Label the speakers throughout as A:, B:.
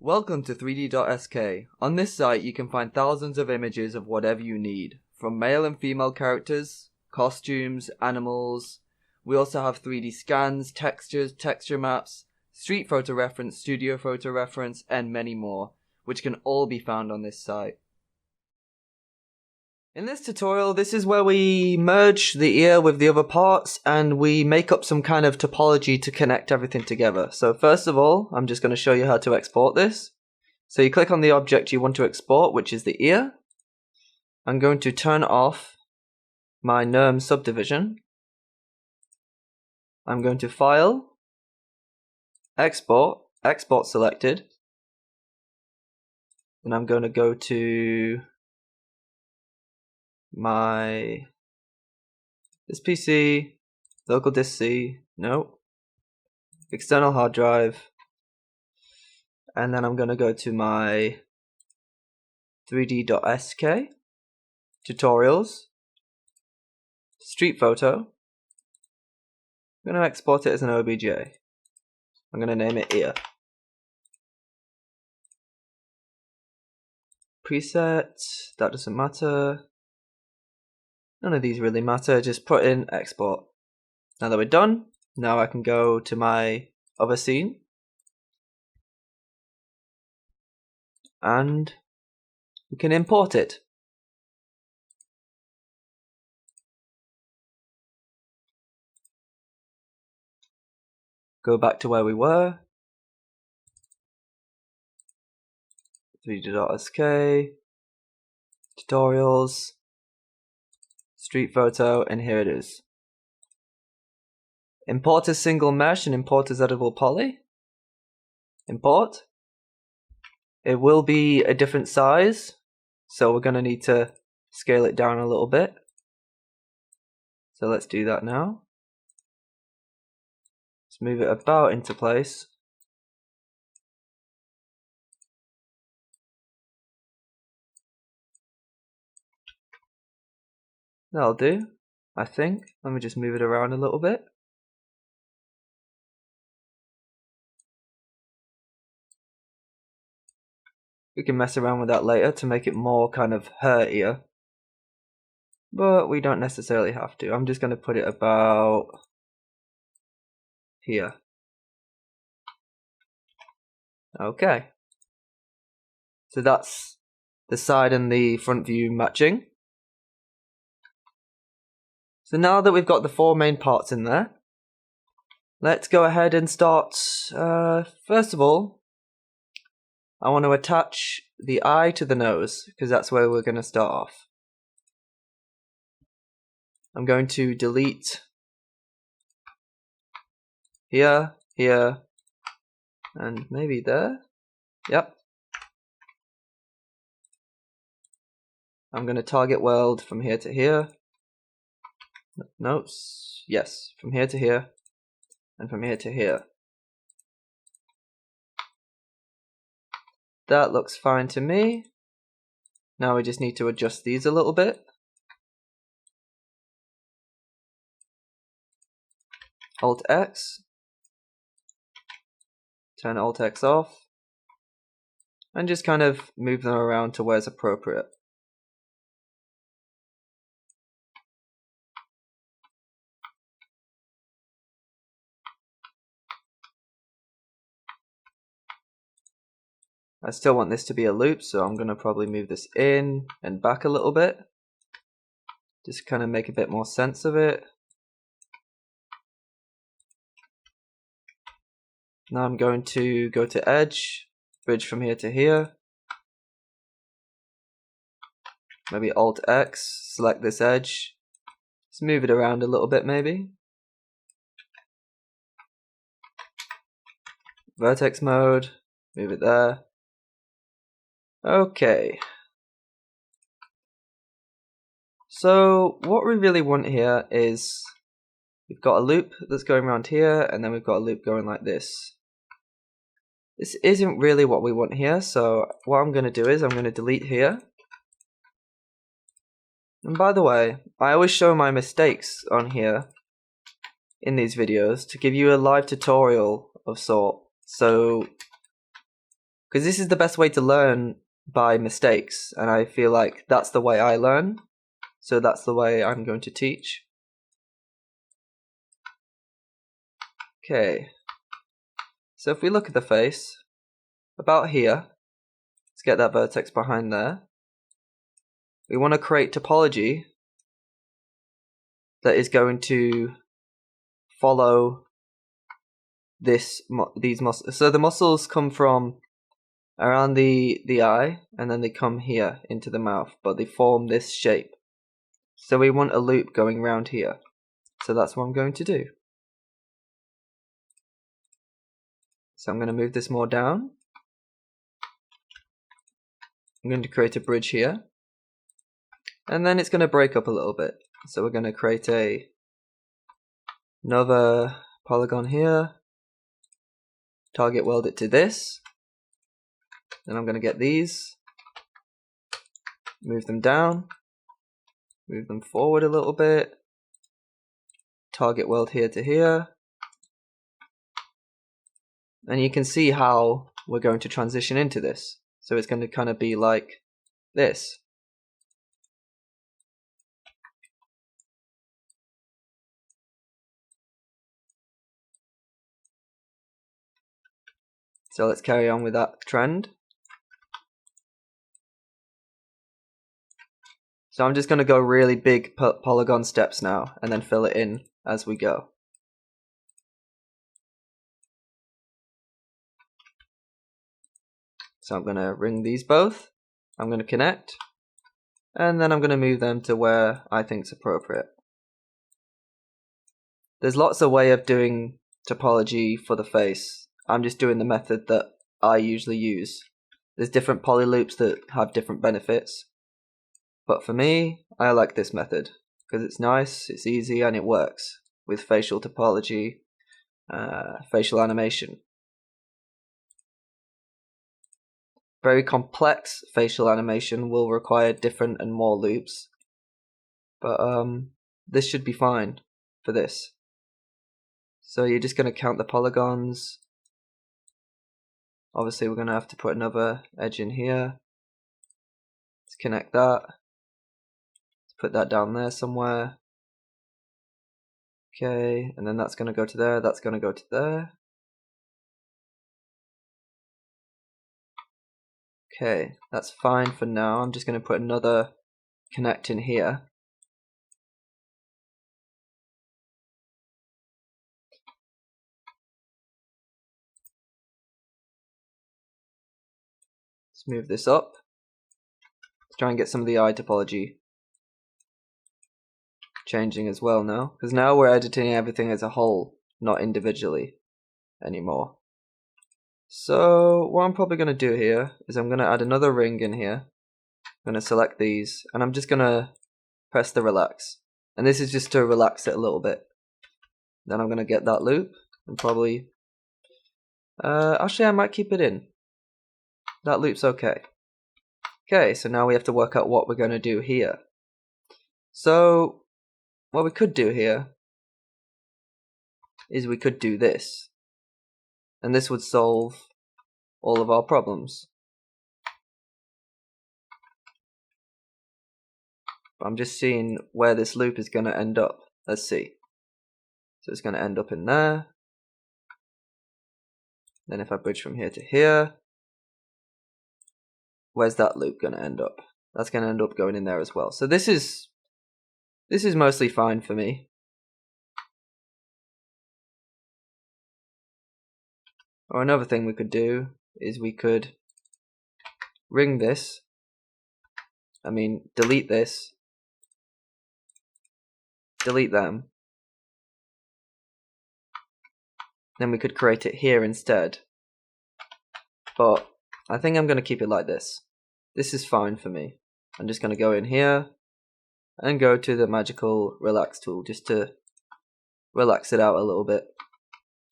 A: Welcome to 3D.sk. On this site you can find thousands of images of whatever you need, from male and female characters, costumes, animals. We also have 3D scans, textures, texture maps, street photo reference, studio photo reference, and many more, which can all be found on this site. In this tutorial, this is where we merge the ear with the other parts and we make up some kind of topology to connect everything together. So first of all, I'm just going to show you how to export this. So you click on the object you want to export, which is the ear. I'm going to turn off my NURM subdivision. I'm going to File, Export, Export selected. And I'm going to go to this PC, local disk C, no, external hard drive, and then I'm going to go to my 3D.sk, tutorials, street photo. I'm going to export it as an OBJ. I'm going to name it ear. Preset, that doesn't matter. None of these really matter, just put in export. Now that we're done, now I can go to my other scene and we can import it. Go back to where we were. 3D.sk, tutorials, street photo, and here it is. Import as single mesh and import as editable poly. Import. It will be a different size, so we're going to need to scale it down a little bit. So let's do that now. Let's move it about into place. That'll do, I think. Let me just move it around a little bit. We can mess around with that later to make it more kind of her ear. But we don't necessarily have to. I'm just going to put it about here. Okay. So that's the side and the front view matching. So now that we've got the four main parts in there, let's go ahead and start. First of all, I want to attach the eye to the nose, because that's where we're going to start off. I'm going to delete here, here, and maybe there. Yep. I'm going to target world from here to here. Notes. Yes, from here to here, and from here to here. That looks fine to me. Now we just need to adjust these a little bit. Alt X. Turn Alt X off. And just kind of move them around to where it's appropriate. I still want this to be a loop, so I'm going to probably move this in and back a little bit. Just kind of make a bit more sense of it. Now I'm going to go to edge, bridge from here to here. Maybe Alt X, select this edge. Just move it around a little bit maybe. Vertex mode, move it there. Okay. So what we really want here is we've got a loop that's going around here, and then we've got a loop going like this. This isn't really what we want here, so what I'm going to do is I'm going to delete here. And by the way, I always show my mistakes on here in these videos to give you a live tutorial of sort. So because this is the best way to learn by mistakes, and I feel like that's the way I learn, so that's the way I'm going to teach. Okay, so if we look at the face, about here, let's get that vertex behind there. We want to create topology that is going to follow these muscles. So the muscles come from around the eye, and then they come here into the mouth, but they form this shape. So we want a loop going round here. So that's what I'm going to do. So I'm going to move this more down. I'm going to create a bridge here. And then it's going to break up a little bit. So we're going to create another polygon here. Target weld it to this. Then I'm going to get these. Move them down. Move them forward a little bit. Target weld here to here. And you can see how we're going to transition into this. So it's going to kind of be like this. So let's carry on with that trend. So I'm just going to go really big polygon steps now, and then fill it in as we go. So I'm going to ring these both. I'm going to connect. And then I'm going to move them to where I think is appropriate. There's lots of way of doing topology for the face. I'm just doing the method that I usually use. There's different poly loops that have different benefits. But for me, I like this method because it's nice, it's easy, and it works with facial topology, facial animation. Very complex facial animation will require different and more loops, but this should be fine for this. So you're just going to count the polygons. Obviously we're going to have to put another edge in here. Let's connect that. Let's put that down there somewhere. Okay, and then that's going to go to there, that's going to go to there. Okay, that's fine for now. I'm just going to put another connect in here. Let's move this up. Let's try and get some of the eye topology changing as well now, because now we're editing everything as a whole, not individually anymore. So what I'm probably going to do here is I'm going to add another ring in here. I'm going to select these, and I'm just going to press the relax. And this is just to relax it a little bit. Then I'm going to get that loop, and probably... actually, I might keep it in. That loop's okay. Okay, so now we have to work out what we're going to do here. So what we could do here is we could do this. And this would solve all of our problems. I'm just seeing where this loop is going to end up. Let's see. So it's going to end up in there. Then if I bridge from here to here, where's that loop going to end up? That's going to end up going in there as well. So this is mostly fine for me. Or another thing we could do is we could ring this. Delete this. Delete them. Then we could create it here instead. But I think I'm going to keep it like this. This is fine for me. I'm just going to go in here and go to the magical relax tool just to relax it out a little bit.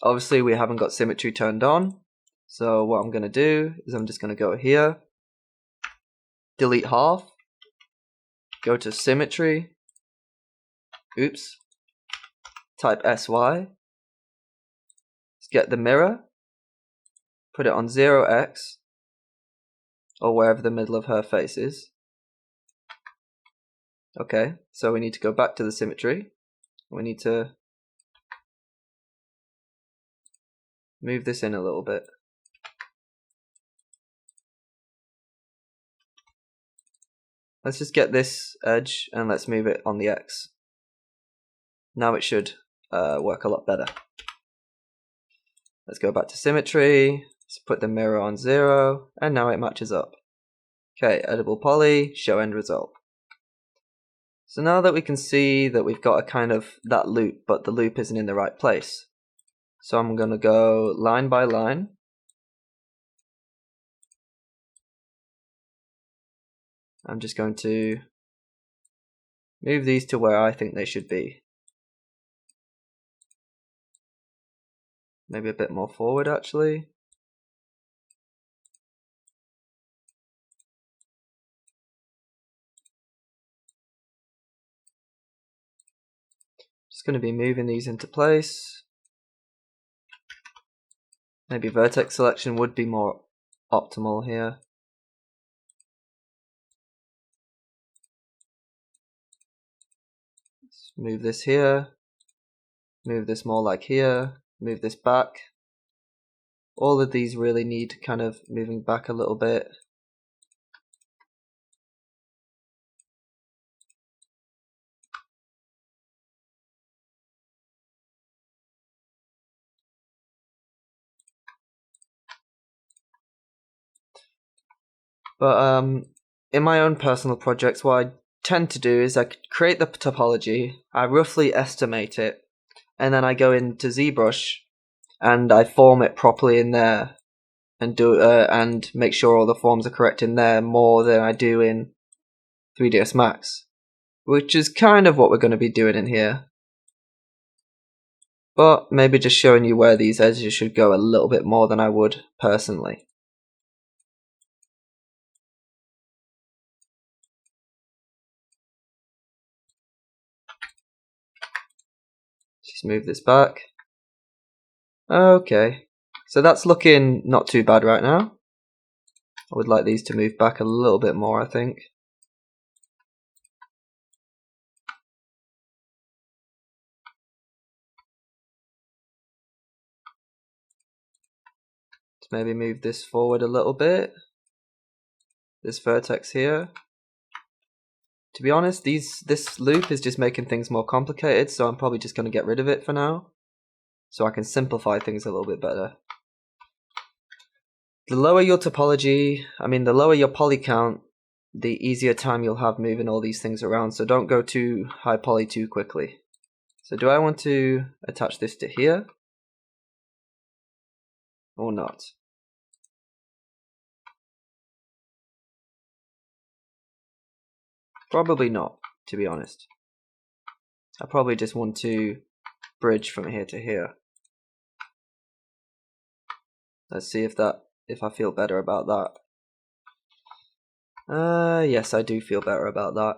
A: Obviously we haven't got symmetry turned on, so what I'm going to do is I'm just going to go here, delete half, go to symmetry, oops, type SY, let's get the mirror, put it on 0x, or wherever the middle of her face is. Okay, so we need to go back to the symmetry. We need to move this in a little bit. Let's just get this edge and let's move it on the X. Now it should work a lot better. Let's go back to symmetry, let's put the mirror on 0, and now it matches up. Okay, editable poly, show end result. So now that we can see that we've got a kind of that loop, but the loop isn't in the right place. So I'm going to go line by line. I'm just going to move these to where I think they should be. Maybe a bit more forward actually. Just going to be moving these into place. Maybe vertex selection would be more optimal here. Let's move this here. Move this more like here. Move this back. All of these really need kind of moving back a little bit. But in my own personal projects, what I tend to do is I create the topology, I roughly estimate it, and then I go into ZBrush and I form it properly in there and do and make sure all the forms are correct in there more than I do in 3ds Max, which is kind of what we're going to be doing in here. But maybe just showing you where these edges should go a little bit more than I would personally. Just move this back. Okay, so that's looking not too bad right now. I would like these to move back a little bit more, I think. Let's maybe move this forward a little bit. This vertex here. To be honest, this loop is just making things more complicated, so I'm probably just going to get rid of it for now, so I can simplify things a little bit better. The lower your topology, the lower your poly count, the easier time you'll have moving all these things around, so don't go too high poly too quickly. So do I want to attach this to here? Or not? Probably not, to be honest. I probably just want to bridge from here to here. Let's see if I feel better about that. Yes, I do feel better about that.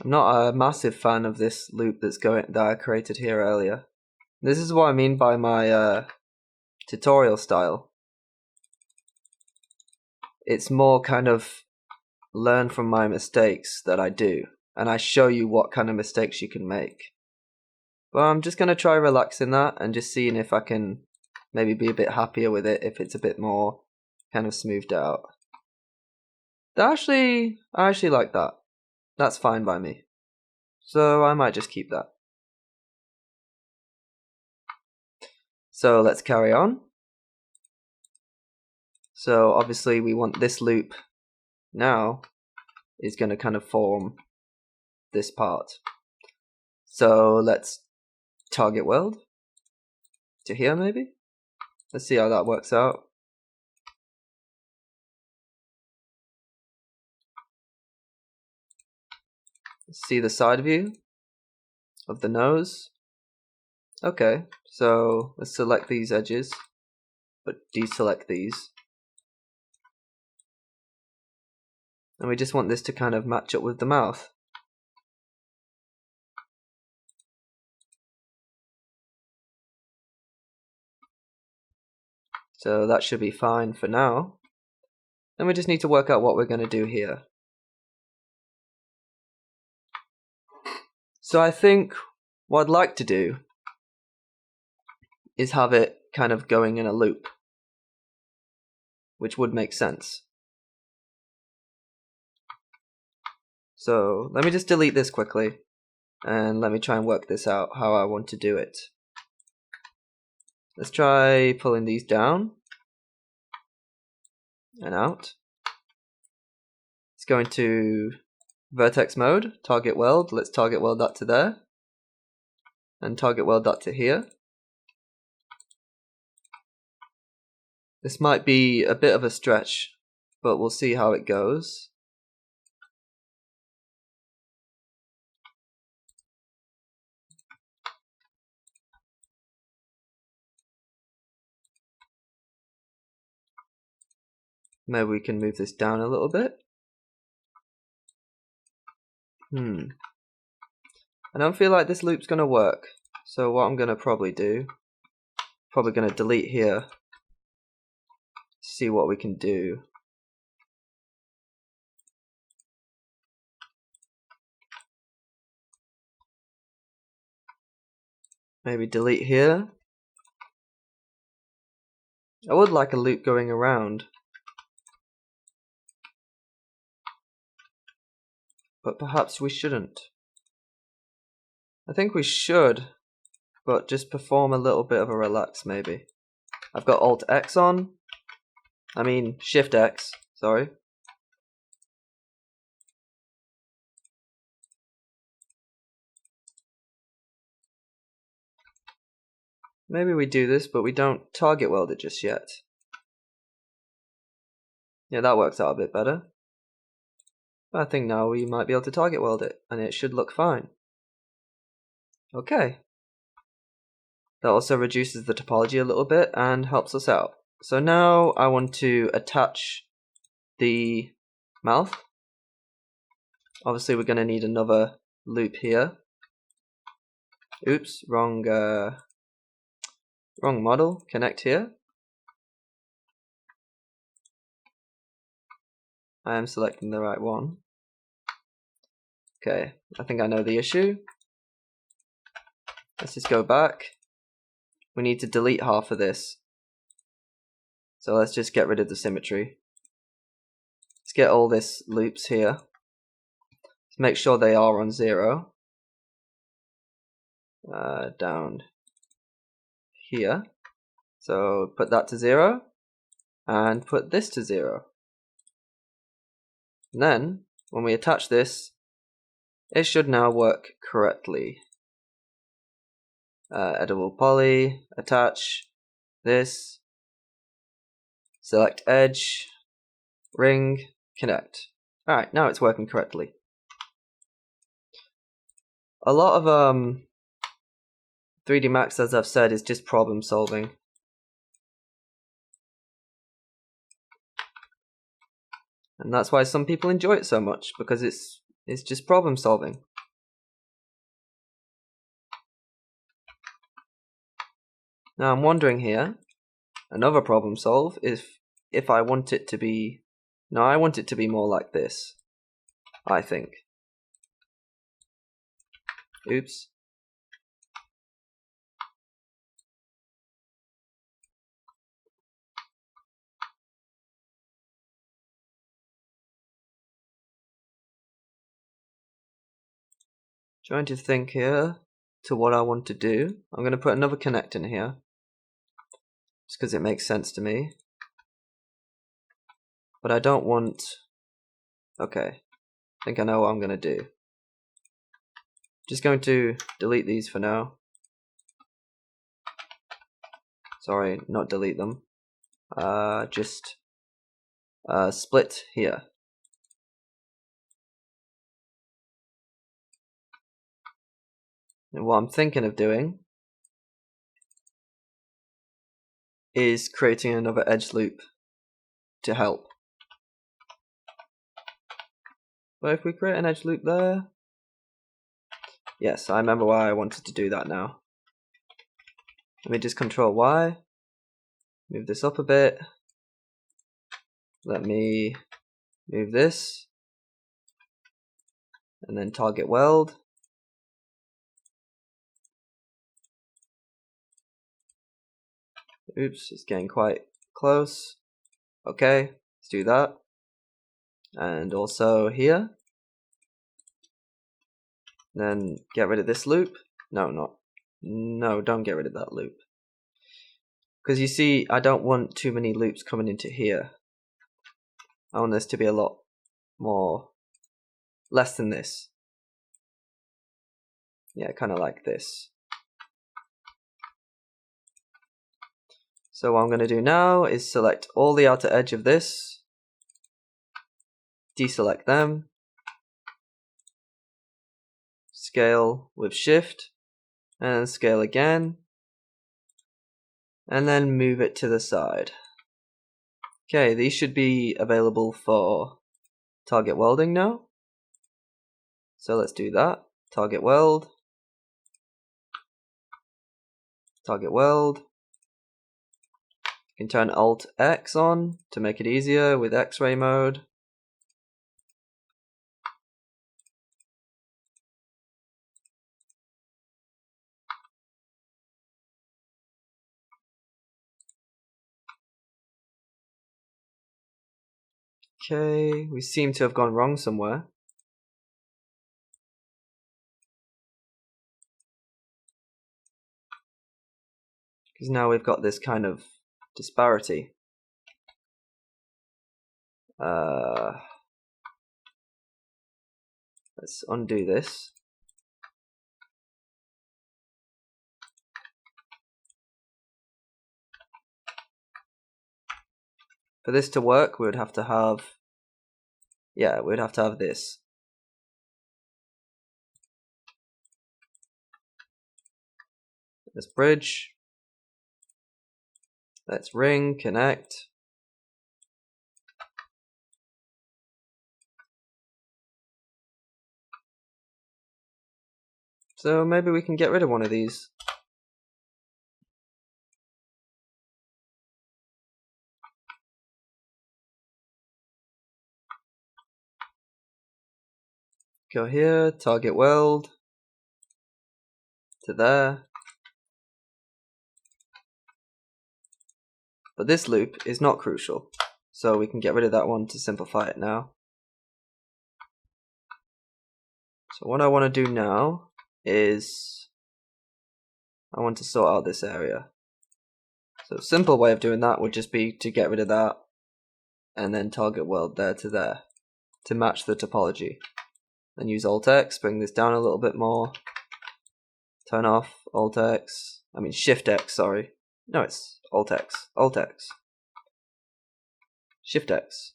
A: I'm not a massive fan of this loop that I created here earlier. This is what I mean by my tutorial style. It's more kind of learn from my mistakes that I do, and I show you what kind of mistakes you can make. But I'm just going to try relaxing that and just seeing if I can maybe be a bit happier with it if it's a bit more kind of smoothed out. I actually like that. That's fine by me. So I might just keep that. So let's carry on. So obviously we want this loop now is going to kind of form this part. So let's target world to here maybe. Let's see how that works out. Let's see the side view of the nose. Okay, so let's select these edges, but deselect these. And we just want this to kind of match up with the mouth. So that should be fine for now. Then we just need to work out what we're going to do here. So I think what I'd like to do is have it kind of going in a loop, which would make sense. So let me just delete this quickly, and let me try and work this out, how I want to do it. Let's try pulling these down and out. Let's go into vertex mode, target weld. Let's target weld that to there, and target weld that to here. This might be a bit of a stretch, but we'll see how it goes. Maybe we can move this down a little bit. I don't feel like this loop's going to work. So what I'm going to probably do, probably going to delete here, see what we can do. Maybe delete here. I would like a loop going around, but perhaps we shouldn't. I think we should, but just perform a little bit of a relax maybe. I've got Alt X on. I mean Shift X, sorry. Maybe we do this, but we don't target weld it just yet. Yeah, that works out a bit better. I think now we might be able to target weld it, and it should look fine. Okay. That also reduces the topology a little bit and helps us out. So now I want to attach the mouth. Obviously we're going to need another loop here. Oops, wrong model. Connect here. I am selecting the right one. Okay, I think I know the issue. Let's just go back. We need to delete half of this. So let's just get rid of the symmetry. Let's get all this loops here. Let's make sure they are on 0. Down here. So put that to 0 and put this to 0. And then when we attach this, it should now work correctly. Edible poly, attach this, select edge, ring, connect. Alright, now it's working correctly. A lot of 3D Max, as I've said, is just problem solving. And that's why some people enjoy it so much, because it's just problem solving. Now I'm wondering here, another problem solve is if I want it to be, no, I want it to be more like this, I think. Oops. Trying to think here to what I want to do. I'm going to put another connect in here, just because it makes sense to me. But I don't want... Okay, I think I know what I'm going to do. Just going to delete these for now. Sorry, not delete them. Just split here. And what I'm thinking of doing is creating another edge loop to help. But if we create an edge loop there, yes, I remember why I wanted to do that now. Let me just Control Y, move this up a bit. Let me move this, and then target weld. Oops, it's getting quite close. Okay, let's do that. And also here. Then get rid of this loop. No, don't get rid of that loop. Because you see, I don't want too many loops coming into here. I want this to be a lot more, less than this. Yeah, kind of like this. So what I'm going to do now is select all the outer edge of this, deselect them, scale with shift, and scale again, and then move it to the side. Okay, these should be available for target welding now. So let's do that. Target weld, target weld. You can turn Alt X on to make it easier with X-ray mode. Okay, we seem to have gone wrong somewhere. Because now we've got this kind of disparity. Let's undo this. For this to work, we would have to have, we'd have to have this. Let's bridge. Let's ring, connect. So maybe we can get rid of one of these. Go here, target weld to there. But this loop is not crucial, so we can get rid of that one to simplify it now. So what I want to do now is I want to sort out this area. So a simple way of doing that would just be to get rid of that and then target weld there to there to match the topology. Then use Alt X, bring this down a little bit more. Turn off Shift X, sorry. No, it's Alt X. Shift X.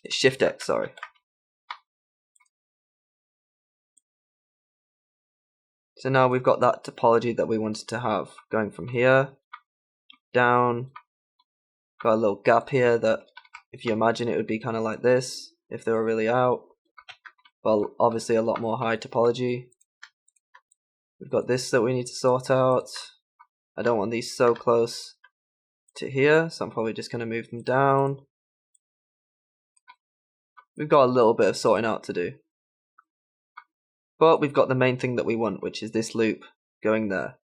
A: It's Shift X, sorry. So now we've got that topology that we wanted to have, going from here, down, got a little gap here that, if you imagine, it would be kind of like this, if they were really out. Well, obviously a lot more high topology. We've got this that we need to sort out. I don't want these so close to here, so I'm probably just going to move them down. We've got a little bit of sorting out to do. But we've got the main thing that we want, which is this loop going there.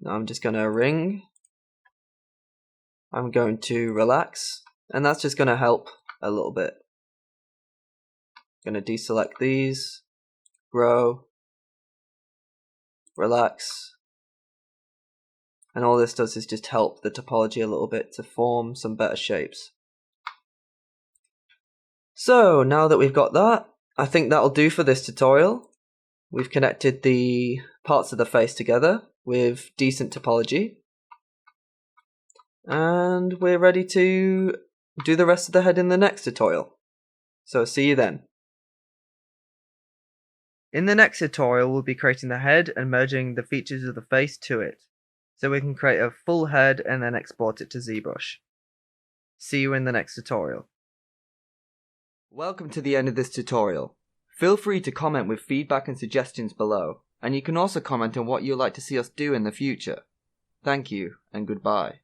A: Now I'm just going to ring. I'm going to relax, and that's just going to help a little bit. I'm going to deselect these, grow, relax, and all this does is just help the topology a little bit to form some better shapes. So now that we've got that, I think that'll do for this tutorial. We've connected the parts of the face together with decent topology, and we're ready to do the rest of the head in the next tutorial. So see you then. In the next tutorial, we'll be creating the head and merging the features of the face to it, so we can create a full head and then export it to ZBrush. See you in the next tutorial. Welcome to the end of this tutorial. Feel free to comment with feedback and suggestions below, and you can also comment on what you'd like to see us do in the future. Thank you, and goodbye.